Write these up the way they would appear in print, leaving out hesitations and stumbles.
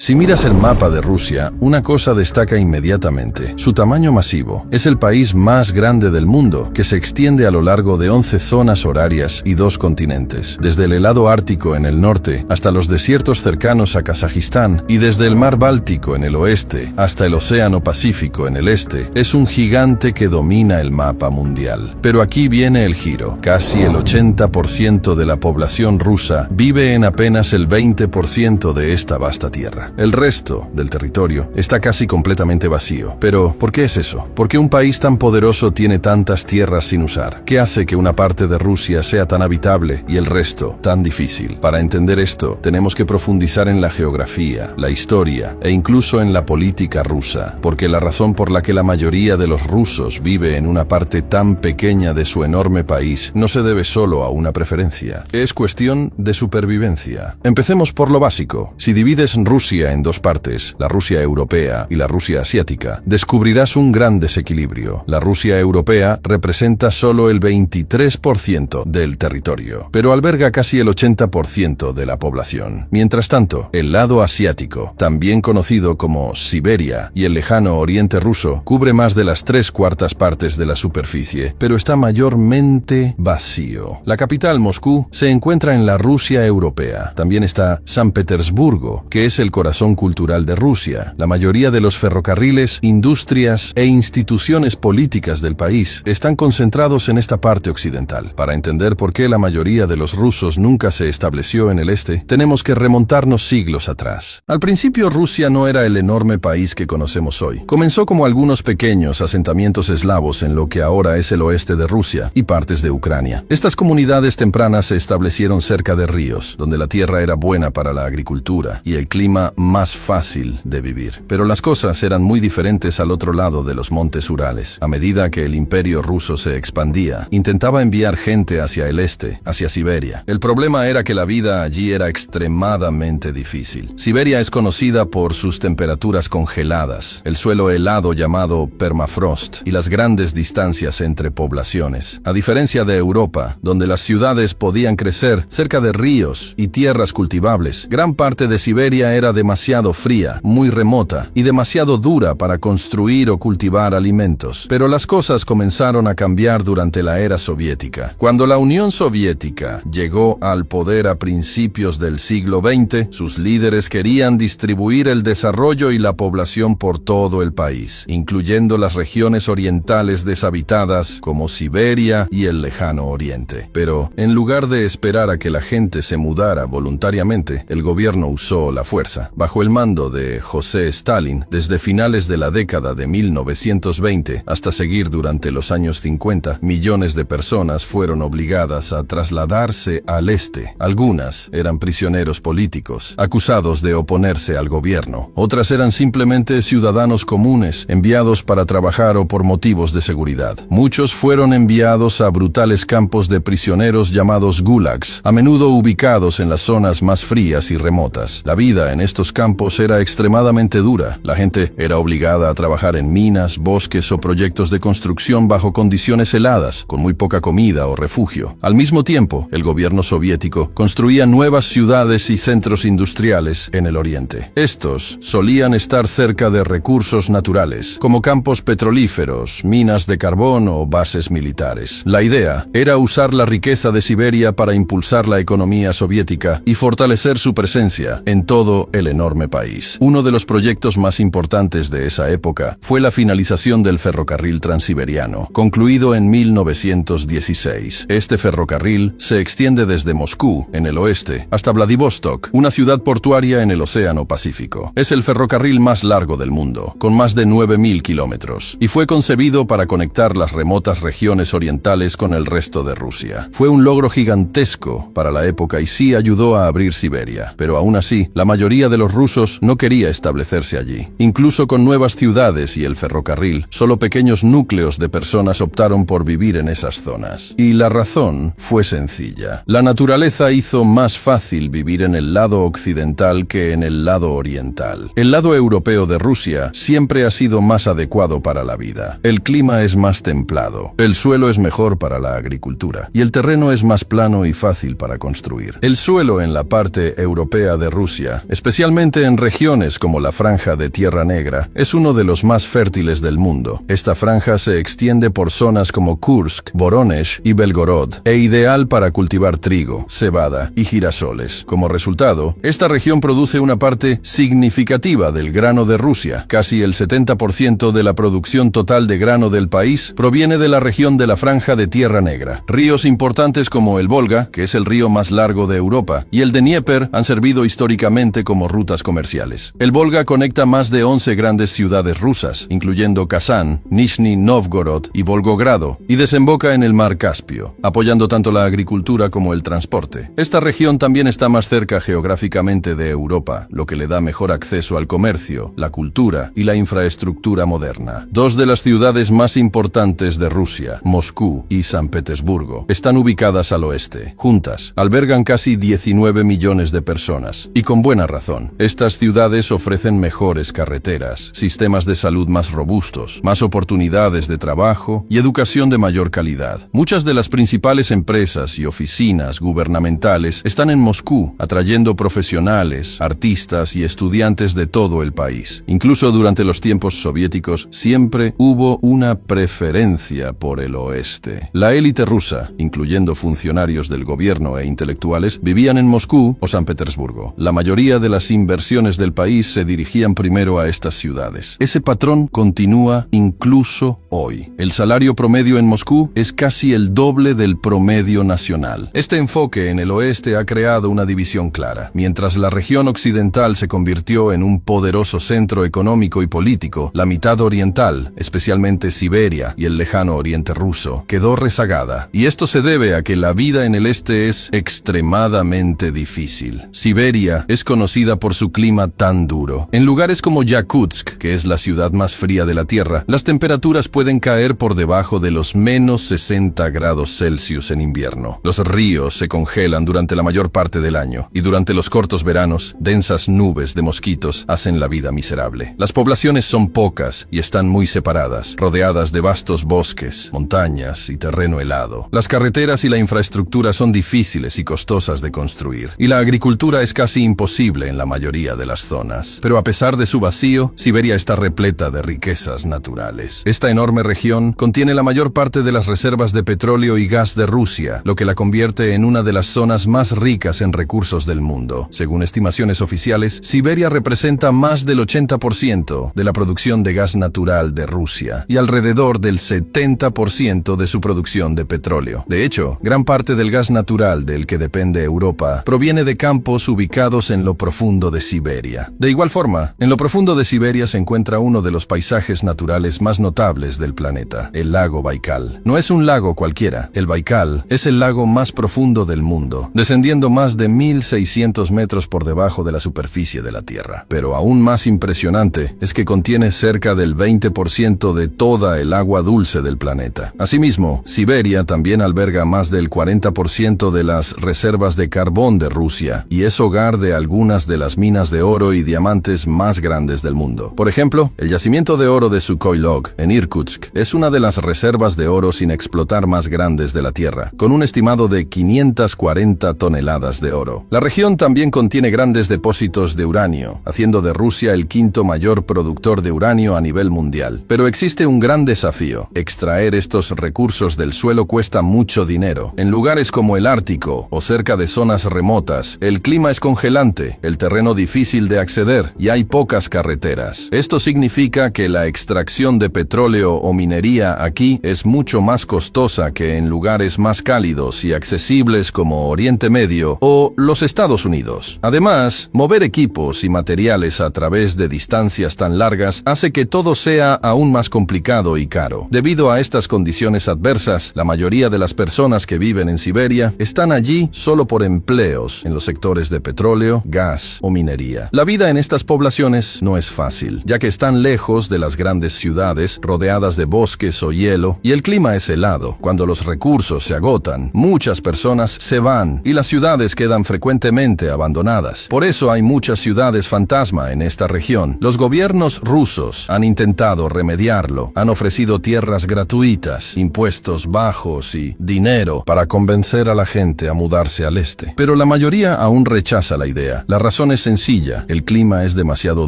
Si miras el mapa de Rusia, una cosa destaca inmediatamente: su tamaño masivo. Es el país más grande del mundo, que se extiende a lo largo de 11 zonas horarias y 2 continentes, desde el helado ártico en el norte hasta los desiertos cercanos a Kazajistán, y desde el mar Báltico en el oeste hasta el océano Pacífico en el este. Es un gigante que domina el mapa mundial. Pero aquí viene el giro: casi el 80% de la población rusa vive en apenas el 20% de esta vasta tierra. El resto del territorio está casi completamente vacío. Pero, ¿por qué es eso? ¿Por qué un país tan poderoso tiene tantas tierras sin usar? ¿Qué hace que una parte de Rusia sea tan habitable y el resto tan difícil? Para entender esto, tenemos que profundizar en la geografía, la historia e incluso en la política rusa, porque la razón por la que la mayoría de los rusos vive en una parte tan pequeña de su enorme país no se debe solo a una preferencia. Es cuestión de supervivencia. Empecemos por lo básico. Si divides Rusia en dos partes, la Rusia europea y la Rusia asiática, descubrirás un gran desequilibrio. La Rusia europea representa solo el 23% del territorio, pero alberga casi el 80% de la población. Mientras tanto, el lado asiático, también conocido como Siberia y el lejano oriente ruso, cubre más de las 3/4 partes de la superficie, pero está mayormente vacío. La capital, Moscú, se encuentra en la Rusia europea. También está San Petersburgo, que es el corazón cultural de Rusia. La mayoría de los ferrocarriles, industrias e instituciones políticas del país están concentrados en esta parte occidental. Para entender por qué la mayoría de los rusos nunca se estableció en el este, tenemos que remontarnos siglos atrás. Al principio, Rusia no era el enorme país que conocemos hoy. Comenzó como algunos pequeños asentamientos eslavos en lo que ahora es el oeste de Rusia y partes de Ucrania. Estas comunidades tempranas se establecieron cerca de ríos, donde la tierra era buena para la agricultura y el clima más fácil de vivir. Pero las cosas eran muy diferentes al otro lado de los montes Urales. A medida que el imperio ruso se expandía, intentaba enviar gente hacia el este, hacia Siberia. El problema era que la vida allí era extremadamente difícil. Siberia es conocida por sus temperaturas congeladas, el suelo helado llamado permafrost y las grandes distancias entre poblaciones. A diferencia de Europa, donde las ciudades podían crecer cerca de ríos y tierras cultivables, gran parte de Siberia era demasiado fría, muy remota y demasiado dura para construir o cultivar alimentos. Pero las cosas comenzaron a cambiar durante la era soviética. Cuando la Unión Soviética llegó al poder a principios del siglo XX, sus líderes querían distribuir el desarrollo y la población por todo el país, incluyendo las regiones orientales deshabitadas como Siberia y el lejano oriente. Pero, en lugar de esperar a que la gente se mudara voluntariamente, el gobierno usó la fuerza. Bajo el mando de José Stalin, desde finales de la década de 1920 hasta seguir durante los años 50, millones de personas fueron obligadas a trasladarse al este. Algunas eran prisioneros políticos, acusados de oponerse al gobierno. Otras eran simplemente ciudadanos comunes, enviados para trabajar o por motivos de seguridad. Muchos fueron enviados a brutales campos de prisioneros llamados gulags, a menudo ubicados en las zonas más frías y remotas. La vida en estos campos era extremadamente dura. La gente era obligada a trabajar en minas, bosques o proyectos de construcción bajo condiciones heladas, con muy poca comida o refugio. Al mismo tiempo, el gobierno soviético construía nuevas ciudades y centros industriales en el oriente. Estos solían estar cerca de recursos naturales, como campos petrolíferos, minas de carbón o bases militares. La idea era usar la riqueza de Siberia para impulsar la economía soviética y fortalecer su presencia en todo el enorme país. Uno de los proyectos más importantes de esa época fue la finalización del ferrocarril transiberiano, concluido en 1916. Este ferrocarril se extiende desde Moscú, en el oeste, hasta Vladivostok, una ciudad portuaria en el océano Pacífico. Es el ferrocarril más largo del mundo, con más de 9.000 kilómetros, y fue concebido para conectar las remotas regiones orientales con el resto de Rusia. Fue un logro gigantesco para la época y sí ayudó a abrir Siberia, pero aún así, la mayoría de los rusos no quería establecerse allí. Incluso con nuevas ciudades y el ferrocarril, solo pequeños núcleos de personas optaron por vivir en esas zonas. Y la razón fue sencilla. La naturaleza hizo más fácil vivir en el lado occidental que en el lado oriental. El lado europeo de Rusia siempre ha sido más adecuado para la vida. El clima es más templado, el suelo es mejor para la agricultura y el terreno es más plano y fácil para construir. El suelo en la parte europea de Rusia, especialmente especialmente en regiones como la Franja de Tierra Negra, es uno de los más fértiles del mundo. Esta franja se extiende por zonas como Kursk, Voronezh y Belgorod, e ideal para cultivar trigo, cebada y girasoles. Como resultado, esta región produce una parte significativa del grano de Rusia. Casi el 70% de la producción total de grano del país proviene de la región de la Franja de Tierra Negra. Ríos importantes como el Volga, que es el río más largo de Europa, y el Dnieper han servido históricamente como rutas comerciales. El Volga conecta más de 11 grandes ciudades rusas, incluyendo Kazán, Nizhny Novgorod y Volgogrado, y desemboca en el mar Caspio, apoyando tanto la agricultura como el transporte. Esta región también está más cerca geográficamente de Europa, lo que le da mejor acceso al comercio, la cultura y la infraestructura moderna. Dos de las ciudades más importantes de Rusia, Moscú y San Petersburgo, están ubicadas al oeste. Juntas, albergan casi 19 millones de personas, y con buena razón. Estas ciudades ofrecen mejores carreteras, sistemas de salud más robustos, más oportunidades de trabajo y educación de mayor calidad. Muchas de las principales empresas y oficinas gubernamentales están en Moscú, atrayendo profesionales, artistas y estudiantes de todo el país. Incluso durante los tiempos soviéticos, siempre hubo una preferencia por el oeste. La élite rusa, incluyendo funcionarios del gobierno e intelectuales, vivían en Moscú o San Petersburgo. La mayoría de las inversiones del país se dirigían primero a estas ciudades. Ese patrón continúa incluso hoy. El salario promedio en Moscú es casi el doble del promedio nacional. Este enfoque en el oeste ha creado una división clara. Mientras la región occidental se convirtió en un poderoso centro económico y político, la mitad oriental, especialmente Siberia y el lejano oriente ruso, quedó rezagada. Y esto se debe a que la vida en el este es extremadamente difícil. Siberia es conocida por su clima tan duro. En lugares como Yakutsk, que es la ciudad más fría de la Tierra, las temperaturas pueden caer por debajo de los menos 60 grados Celsius en invierno. Los ríos se congelan durante la mayor parte del año, y durante los cortos veranos, densas nubes de mosquitos hacen la vida miserable. Las poblaciones son pocas y están muy separadas, rodeadas de vastos bosques, montañas y terreno helado. Las carreteras y la infraestructura son difíciles y costosas de construir, y la agricultura es casi imposible en la mayoría de las zonas. Pero a pesar de su vacío, Siberia está repleta de riquezas naturales. Esta enorme región contiene la mayor parte de las reservas de petróleo y gas de Rusia, lo que la convierte en una de las zonas más ricas en recursos del mundo. Según estimaciones oficiales, Siberia representa más del 80% de la producción de gas natural de Rusia y alrededor del 70% de su producción de petróleo. De hecho, gran parte del gas natural del que depende Europa proviene de campos ubicados en lo profundo de Siberia. De igual forma, en lo profundo de Siberia se encuentra uno de los paisajes naturales más notables del planeta, el lago Baikal. No es un lago cualquiera. El Baikal es el lago más profundo del mundo, descendiendo más de 1.600 metros por debajo de la superficie de la Tierra. Pero aún más impresionante es que contiene cerca del 20% de toda el agua dulce del planeta. Asimismo, Siberia también alberga más del 40% de las reservas de carbón de Rusia y es hogar de algunas de las minas de oro y diamantes más grandes del mundo. Por ejemplo, el yacimiento de oro de Sukhoilog, en Irkutsk, es una de las reservas de oro sin explotar más grandes de la Tierra, con un estimado de 540 toneladas de oro. La región también contiene grandes depósitos de uranio, haciendo de Rusia el quinto mayor productor de uranio a nivel mundial. Pero existe un gran desafío. Extraer estos recursos del suelo cuesta mucho dinero. En lugares como el Ártico o cerca de zonas remotas, el clima es congelante, el terreno difícil de acceder y hay pocas carreteras. Esto significa que la extracción de petróleo o minería aquí es mucho más costosa que en lugares más cálidos y accesibles como Oriente Medio o los Estados Unidos. Además, mover equipos y materiales a través de distancias tan largas hace que todo sea aún más complicado y caro. Debido a estas condiciones adversas, la mayoría de las personas que viven en Siberia están allí solo por empleos en los sectores de petróleo, gas o minería. La vida en estas poblaciones no es fácil, ya que están lejos de las grandes ciudades, rodeadas de bosques o hielo, y el clima es helado. Cuando los recursos se agotan, muchas personas se van y las ciudades quedan frecuentemente abandonadas. Por eso hay muchas ciudades fantasma en esta región. Los gobiernos rusos han intentado remediarlo, han ofrecido tierras gratuitas, impuestos bajos y dinero para convencer a la gente a mudarse al este. Pero la mayoría aún rechaza la idea. La razón es sencilla, el clima es demasiado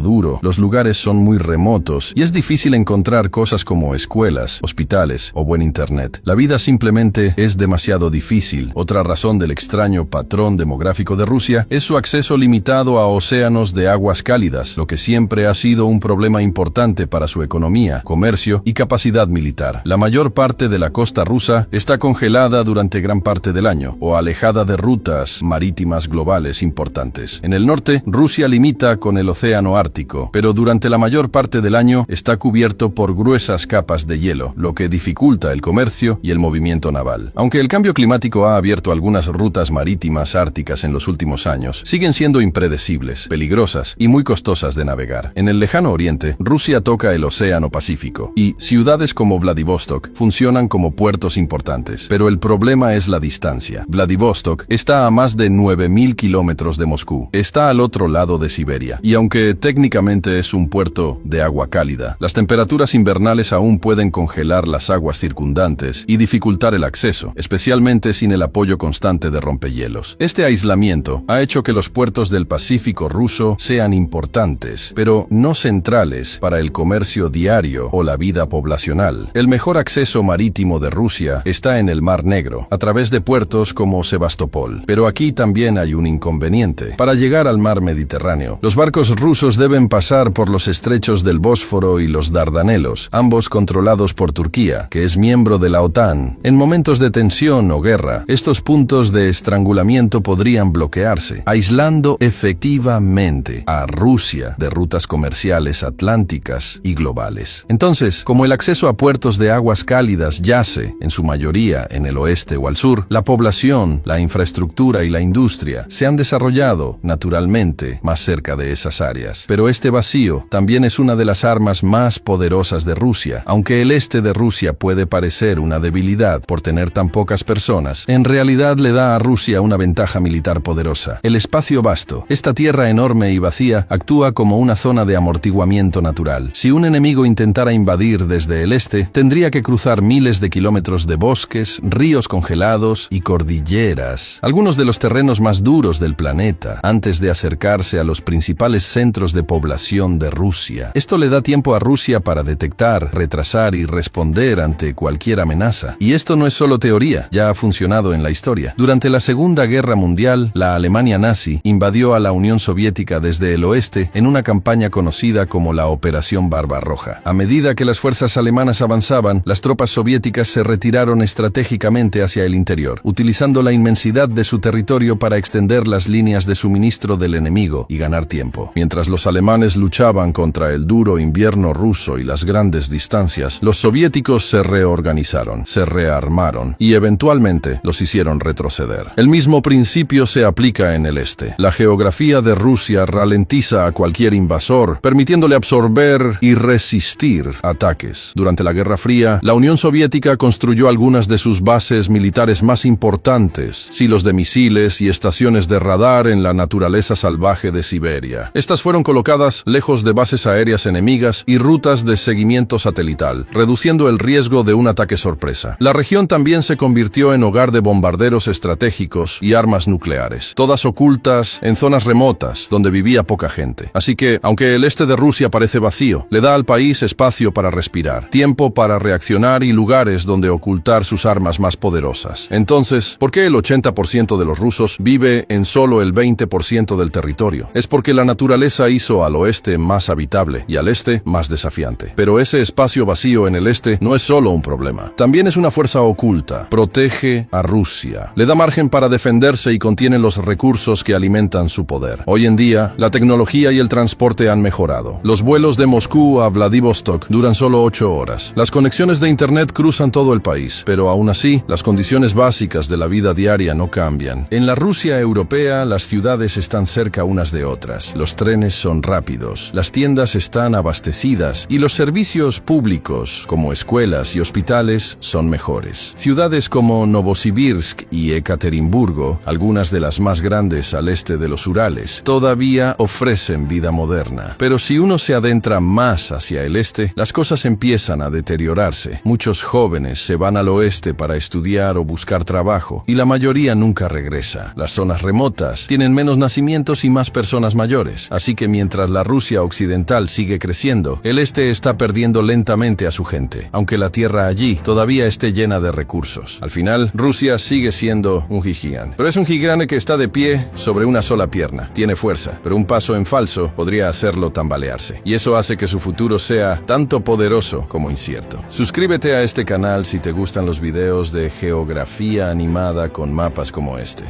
duro, los lugares son muy remotos y es difícil encontrar cosas como escuelas, hospitales o buen internet. La vida simplemente es demasiado difícil. Otra razón del extraño patrón demográfico de Rusia es su acceso limitado a océanos de aguas cálidas, lo que siempre ha sido un problema importante para su economía, comercio y capacidad militar. La mayor parte de la costa rusa está congelada durante gran parte del año o alejada de rutas marítimas globales importantes. En el norte, Rusia limita con el océano Ártico, pero durante la mayor parte del año está cubierto por gruesas capas de hielo, lo que dificulta el comercio y el movimiento naval. Aunque el cambio climático ha abierto algunas rutas marítimas árticas en los últimos años, siguen siendo impredecibles, peligrosas y muy costosas de navegar. En el lejano oriente, Rusia toca el océano Pacífico y ciudades como Vladivostok funcionan como puertos importantes, pero el problema es la distancia. Vladivostok está a más de 9.000 kilómetros de Moscú, está al otro lado de Siberia, y aunque técnicamente es un puerto de agua cálida, las temperaturas invernales aún pueden congelar las aguas circundantes y dificultar el acceso, especialmente sin el apoyo constante de rompehielos. Este aislamiento ha hecho que los puertos del Pacífico ruso sean importantes, pero no centrales para el comercio diario o la vida poblacional. El mejor acceso marítimo de Rusia está en el Mar Negro, a través de puertos como Sebastopol. Pero aquí también hay un inconveniente. Para llegar al mar Mediterráneo, los barcos rusos deben pasar por los estrechos del Bósforo y los Dardanelos, ambos controlados por Turquía, que es miembro de la OTAN. En momentos de tensión o guerra, estos puntos de estrangulamiento podrían bloquearse, aislando efectivamente a Rusia de rutas comerciales atlánticas y globales. Entonces, como el acceso a puertos de aguas cálidas yace, en su mayoría, en el oeste o al sur, la población, la infraestructura y la industria se han desarrollado, naturalmente, más cerca de esas áreas. Pero este vacío también es una de las armas más poderosas de Rusia. Aunque el este de Rusia puede parecer una debilidad por tener tan pocas personas, en realidad le da a Rusia una ventaja militar poderosa. El espacio vasto, esta tierra enorme y vacía, actúa como una zona de amortiguamiento natural. Si un enemigo intentara invadir desde el este, tendría que cruzar miles de kilómetros de bosques, ríos congelados y cordilleras, algunos de los terrenos más duros del planeta, antes de acercarse a los principales centros de población de Rusia. Esto le da tiempo a Rusia para detectar, retrasar y responder ante cualquier amenaza. Y esto no es solo teoría, ya ha funcionado en la historia. Durante la Segunda Guerra Mundial, la Alemania nazi invadió a la Unión Soviética desde el oeste en una campaña conocida como la Operación Barbarroja. A medida que las fuerzas alemanas avanzaban, las tropas soviéticas se retiraron estratégicamente hacia el interior, utilizando la inmensidad de su territorio para extender las líneas de suministro del enemigo y ganar tiempo. Mientras los alemanes luchaban contra el duro invierno ruso y las grandes distancias, los soviéticos se reorganizaron, se rearmaron y eventualmente los hicieron retroceder. El mismo principio se aplica en el este. La geografía de Rusia ralentiza a cualquier invasor, permitiéndole absorber y resistir ataques. Durante la Guerra Fría, la Unión Soviética construyó algunas de sus bases militares más importantes, silos de misiles y estaciones de radar en la naturaleza salvaje de Siberia. Estas fueron colocadas lejos de bases aéreas enemigas y rutas de seguimiento satelital, reduciendo el riesgo de un ataque sorpresa. La región también se convirtió en hogar de bombarderos estratégicos y armas nucleares, todas ocultas en zonas remotas donde vivía poca gente. Así que, aunque el este de Rusia parece vacío, le da al país espacio para respirar, tiempo para reaccionar y lugares donde ocultar sus armas más poderosas. Entonces, ¿por qué el 80% de los rusos vive en solo el 20% del territorio? Es porque la naturaleza hizo al oeste más habitable y al este más desafiante. Pero ese espacio vacío en el este no es solo un problema. También es una fuerza oculta. Protege a Rusia. Le da margen para defenderse y contiene los recursos que alimentan su poder. Hoy en día, la tecnología y el transporte han mejorado. Los vuelos de Moscú a Vladivostok duran solo 8 horas. Las conexiones de internet cruzan todo el país, pero aún así, las condiciones básicas de la vida diaria no cambian. En la Rusia europea, las ciudades están cerca unas de otras. Los trenes son rápidos, las tiendas están abastecidas y los servicios públicos, como escuelas y hospitales, son mejores. Ciudades como Novosibirsk y Ekaterimburgo, algunas de las más grandes al este de los Urales, todavía ofrecen vida moderna. Pero si uno se adentra más hacia el este, las cosas empiezan a deteriorarse. Muchos jóvenes se van al oeste para estudiar o buscar trabajo, y la mayoría nunca regresa. Las zonas remotas tienen menos nacimientos niños y más personas mayores. Así que mientras la Rusia occidental sigue creciendo, el este está perdiendo lentamente a su gente, aunque la tierra allí todavía esté llena de recursos. Al final, Rusia sigue siendo un gigante. Pero es un gigante que está de pie sobre una sola pierna. Tiene fuerza, pero un paso en falso podría hacerlo tambalearse. Y eso hace que su futuro sea tanto poderoso como incierto. Suscríbete a este canal si te gustan los videos de geografía animada con mapas como este.